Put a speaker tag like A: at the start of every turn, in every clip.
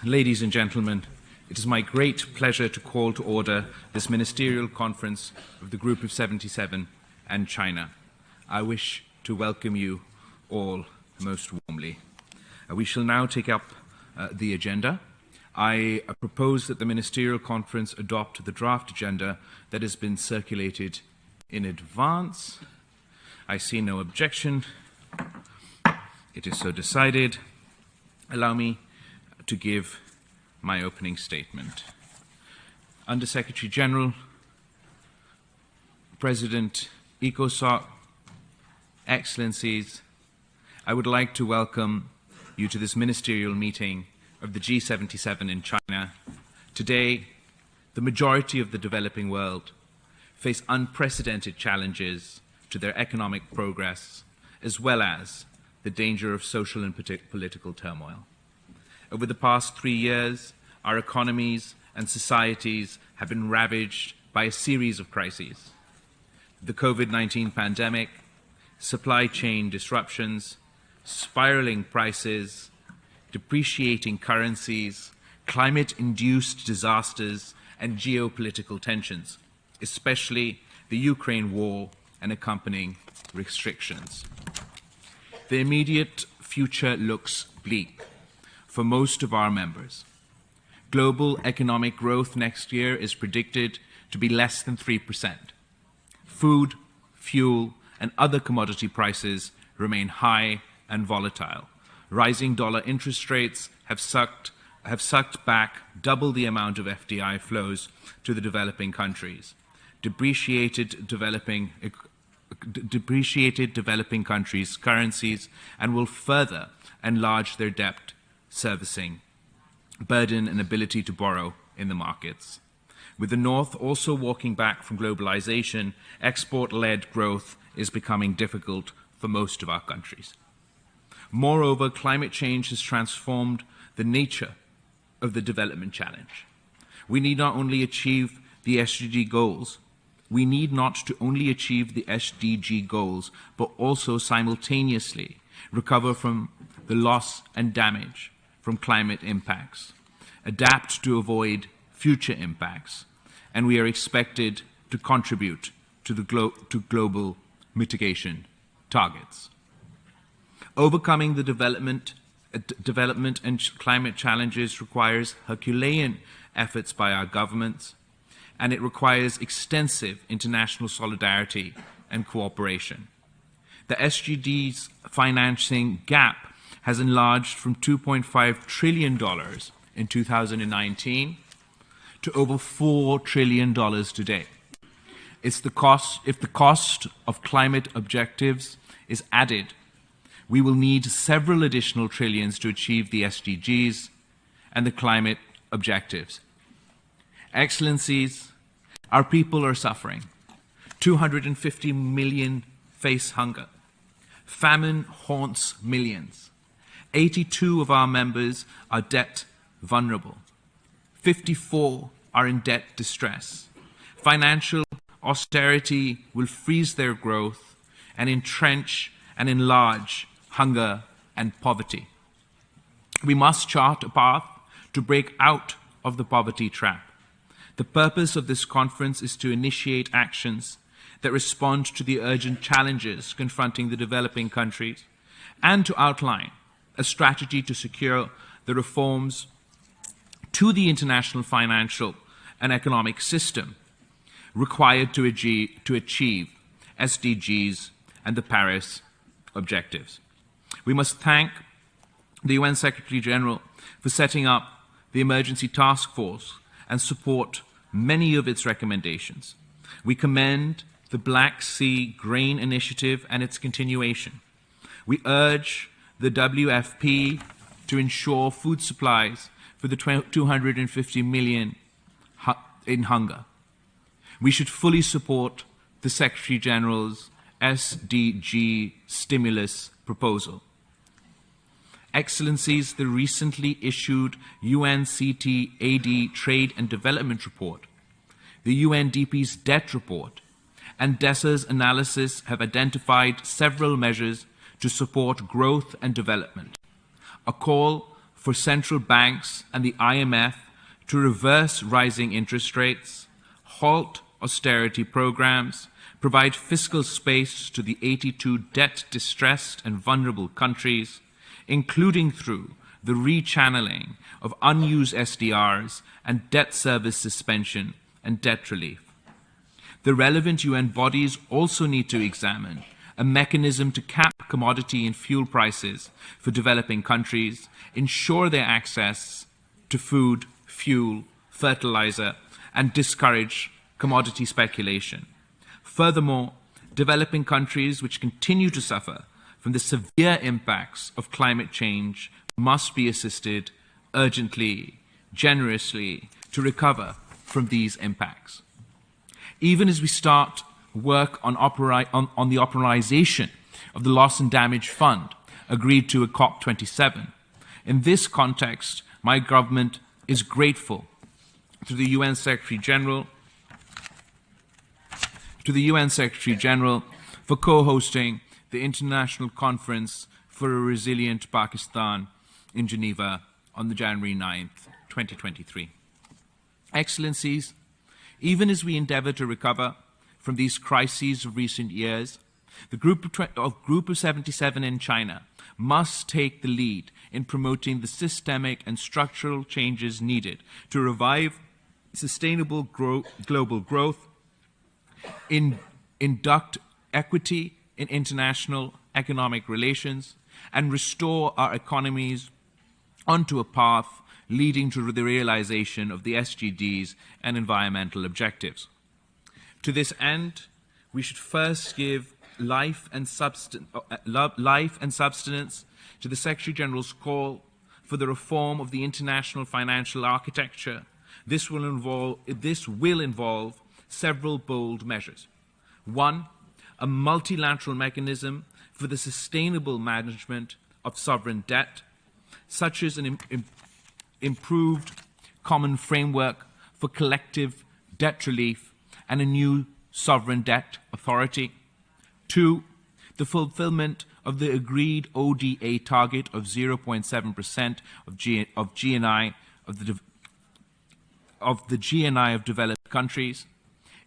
A: ladies and gentlemen, it is my great pleasure to call to order this ministerial conference of the Group of 77 and China. I wish to welcome you all most warmly. We shall now take up the agenda. I propose that the ministerial conference adopt the draft agenda that has been circulated in advance. I see no objection. It is so decided. Allow me to give my opening statement. Under Secretary General, President ECOSOC, Excellencies, I would like to welcome you to this ministerial meeting of the G77 in China. Today, the majority of the developing world face unprecedented challenges to their economic progress, as well as the danger of social and political turmoil. Over the past 3 years, our economies and societies have been ravaged by a series of crises. The COVID-19 pandemic, supply chain disruptions, spiraling prices, depreciating currencies, climate-induced disasters, and geopolitical tensions, especially the Ukraine war and accompanying restrictions. The immediate future looks bleak for most of our members. Global economic growth next year is predicted to be less than 3%. Food, fuel, and other commodity prices remain high and volatile. Rising dollar interest rates have sucked back double the amount of FDI flows to the developing countries. Depreciated developing countries' currencies and will further enlarge their debt servicing burden and ability to borrow in the markets. With the North also walking back from globalization, export-led growth is becoming difficult for most of our countries. Moreover, climate change has transformed the nature of the development challenge. We need not only achieve the SDG goals, but also simultaneously recover from the loss and damage from climate impacts, adapt to avoid future impacts, and we are expected to contribute to global mitigation targets. Overcoming the development and climate challenges requires Herculean efforts by our governments, and it requires extensive international solidarity and cooperation. The SDG's financing gap has enlarged from $2.5 trillion in 2019 to over $4 trillion today. If the cost of climate objectives is added, we will need several additional trillions to achieve the SDGs and the climate objectives. Excellencies, our people are suffering. 250 million face hunger. Famine haunts millions. 82 of our members are debt vulnerable. 54 are in debt distress. Financial austerity will freeze their growth and entrench and enlarge hunger and poverty. We must chart a path to break out of the poverty trap. The purpose of this conference is to initiate actions that respond to the urgent challenges confronting the developing countries and to outline a strategy to secure the reforms to the international financial and economic system required to achieve SDGs and the Paris objectives. We must thank the UN Secretary General for setting up the Emergency Task Force and support many of its recommendations. We commend the Black Sea Grain Initiative and its continuation. We urge the WFP to ensure food supplies for the 250 million in hunger. We should fully support the Secretary General's SDG stimulus proposal. Excellencies, the recently issued UNCTAD Trade and Development Report, the UNDP's debt report, and DESA's analysis have identified several measures to support growth and development. A call for central banks and the IMF to reverse rising interest rates, halt austerity programs, provide fiscal space to the 82 debt-distressed and vulnerable countries, including through the rechanneling of unused SDRs and debt service suspension and debt relief. The relevant UN bodies also need to examine a mechanism to cap commodity and fuel prices for developing countries, ensure their access to food, fuel, fertilizer, and discourage commodity speculation. Furthermore, developing countries which continue to suffer from the severe impacts of climate change must be assisted urgently, generously, to recover from these impacts. Even as we start work on the operationalization of the Loss and Damage Fund agreed to at COP27, in this context, my government is grateful to the UN Secretary General for co-hosting the International Conference for a Resilient Pakistan in Geneva on the January 9th, 2023. Excellencies, even as we endeavor to recover from these crises of recent years, the Group of 77 in China must take the lead in promoting the systemic and structural changes needed to revive sustainable global growth, induct equity in international economic relations, and restore our economies onto a path leading to the realization of the SDGs and environmental objectives. To this end, we should first give life and substance to the Secretary General's call for the reform of the international financial architecture. This will involve several bold measures. One, a multilateral mechanism for the sustainable management of sovereign debt, such as an improved common framework for collective debt relief and a new sovereign debt authority. Two, the fulfillment of the agreed ODA target of 0.7% of GNI of the GNI of developed countries.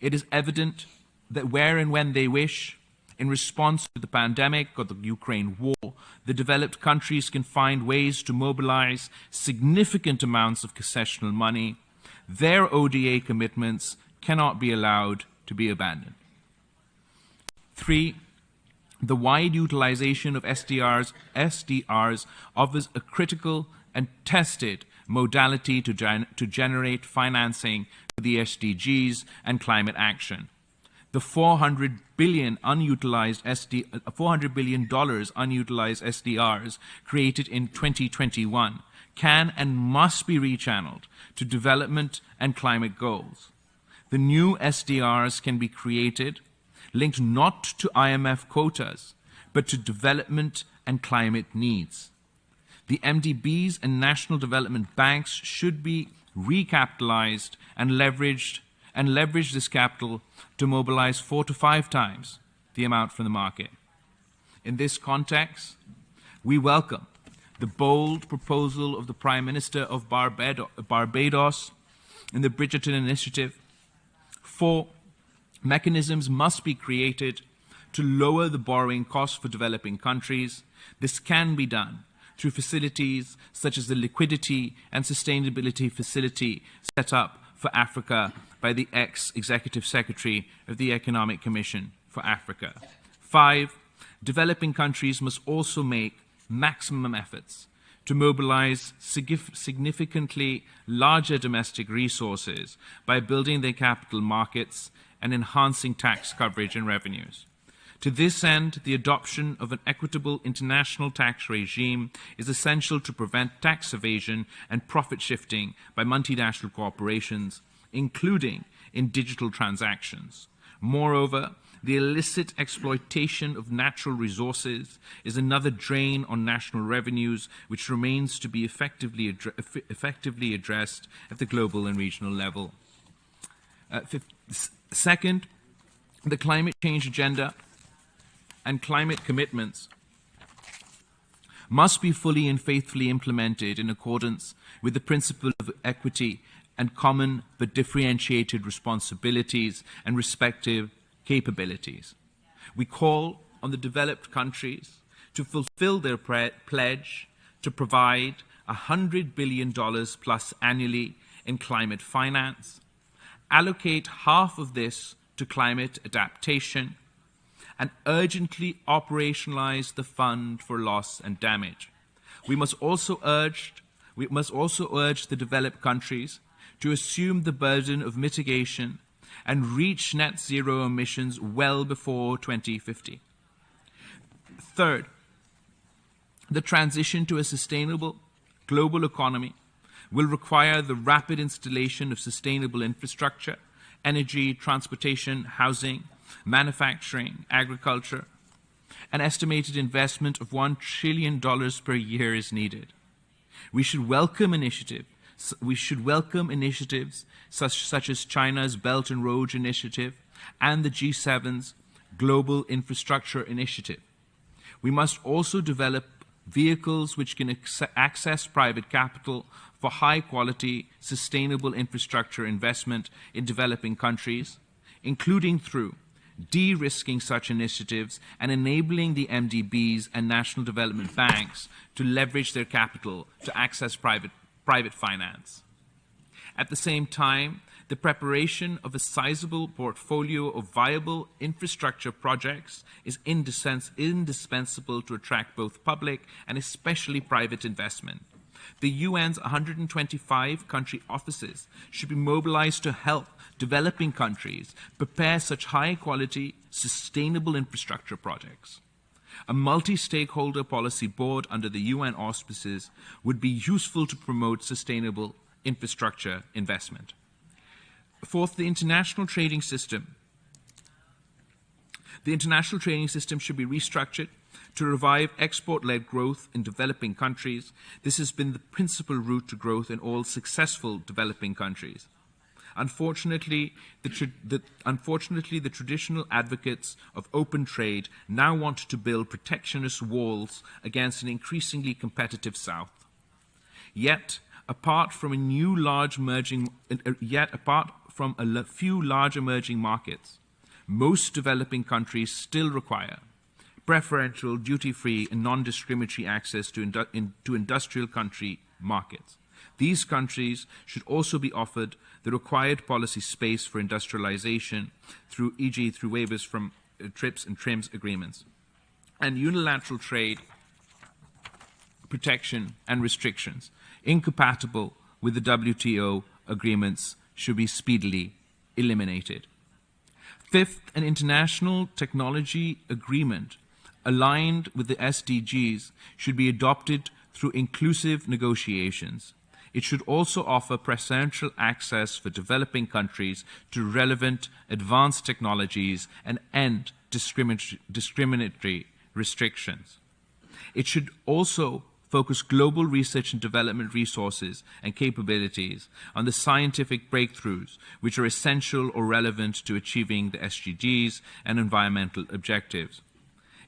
A: It is evident that where and when they wish, in response to the pandemic or the Ukraine war, the developed countries can find ways to mobilize significant amounts of concessional money. Their ODA commitments cannot be allowed to be abandoned. Three, the wide utilization of SDRs offers a critical and tested modality to generate financing for the SDGs and climate action. The $400 billion unutilized SDRs created in 2021 can and must be rechanneled to development and climate goals. The new SDRs can be created linked not to IMF quotas, but to development and climate needs. The MDBs and national development banks should be recapitalized and leverage this capital to mobilize 4 to 5 times the amount from the market. In this context, we welcome the bold proposal of the Prime Minister of Barbados in the Bridgerton Initiative. 4, mechanisms must be created to lower the borrowing costs for developing countries. This can be done through facilities such as the Liquidity and Sustainability Facility set up for Africa by the ex-Executive Secretary of the Economic Commission for Africa. 5, developing countries must also make maximum efforts to mobilize significantly larger domestic resources by building their capital markets and enhancing tax coverage and revenues. To this end, the adoption of an equitable international tax regime is essential to prevent tax evasion and profit shifting by multinational corporations, including in digital transactions. Moreover, the illicit exploitation of natural resources is another drain on national revenues, which remains to be effectively addressed at the global and regional level. Second, the climate change agenda and climate commitments must be fully and faithfully implemented in accordance with the principle of equity and common but differentiated responsibilities and respective capabilities. We call on the developed countries to fulfill their pledge to provide $100 billion plus annually in climate finance, allocate half of this to climate adaptation, and urgently operationalize the fund for loss and damage. We must also urge the developed countries to assume the burden of mitigation and reach net zero emissions well before 2050. Third, the transition to a sustainable global economy will require the rapid installation of sustainable infrastructure, energy, transportation, housing, manufacturing, agriculture. An estimated investment of $1 trillion per year is needed. We should welcome initiatives such as China's Belt and Road Initiative and the G7's Global Infrastructure Initiative. We must also develop vehicles which can access private capital for high-quality, sustainable infrastructure investment in developing countries, including through de-risking such initiatives and enabling the MDBs and national development banks to leverage their capital to access private finance. At the same time, the preparation of a sizable portfolio of viable infrastructure projects is indispensable to attract both public and especially private investment. The UN's 125 country offices should be mobilized to help developing countries prepare such high-quality, sustainable infrastructure projects. A multi-stakeholder policy board under the UN auspices would be useful to promote sustainable infrastructure investment. Fourth, the international trading system. The international trading system should be restructured to revive export-led growth in developing countries. This has been the principal route to growth in all successful developing countries. Unfortunately, the traditional advocates of open trade now want to build protectionist walls against an increasingly competitive South. Yet, apart from a few large emerging markets, most developing countries still require preferential, duty-free, and non-discriminatory access to industrial country markets. These countries should also be offered the required policy space for industrialization through, e.g., through waivers from TRIPS and TRIMS agreements. And unilateral trade protection and restrictions incompatible with the WTO agreements should be speedily eliminated. Fifth, an international technology agreement aligned with the SDGs should be adopted through inclusive negotiations. It should also offer preferential access for developing countries to relevant advanced technologies and end discriminatory restrictions. It should also focus global research and development resources and capabilities on the scientific breakthroughs which are essential or relevant to achieving the SDGs and environmental objectives.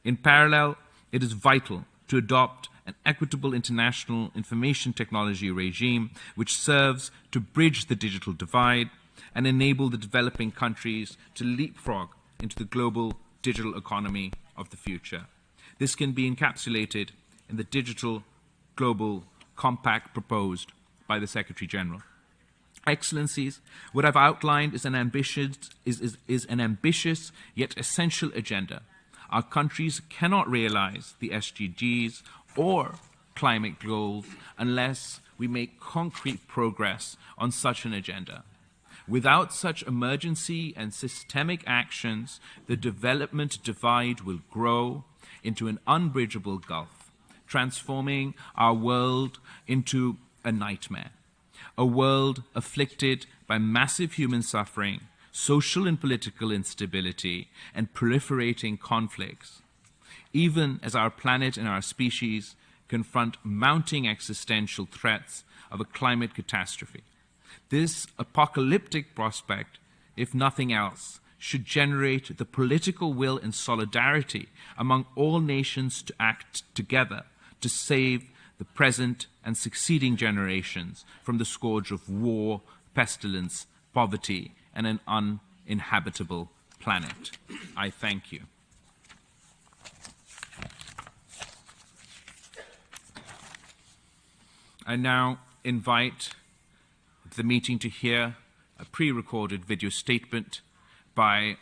A: In parallel, it is vital to adopt an equitable international information technology regime which serves to bridge the digital divide and enable the developing countries to leapfrog into the global digital economy of the future. This can be encapsulated in the Digital Global Compact proposed by the Secretary General. Excellencies, what I've outlined is an ambitious yet essential agenda. Our countries cannot realize the SDGs or climate goals unless we make concrete progress on such an agenda. Without such emergency and systemic actions, the development divide will grow into an unbridgeable gulf, transforming our world into a nightmare, a world afflicted by massive human suffering, social and political instability, and proliferating conflicts, even as our planet and our species confront mounting existential threats of a climate catastrophe. This apocalyptic prospect, if nothing else, should generate the political will and solidarity among all nations to act together to save the present and succeeding generations from the scourge of war, pestilence, poverty, and an uninhabitable planet. I thank you. I now invite the meeting to hear a pre-recorded video statement by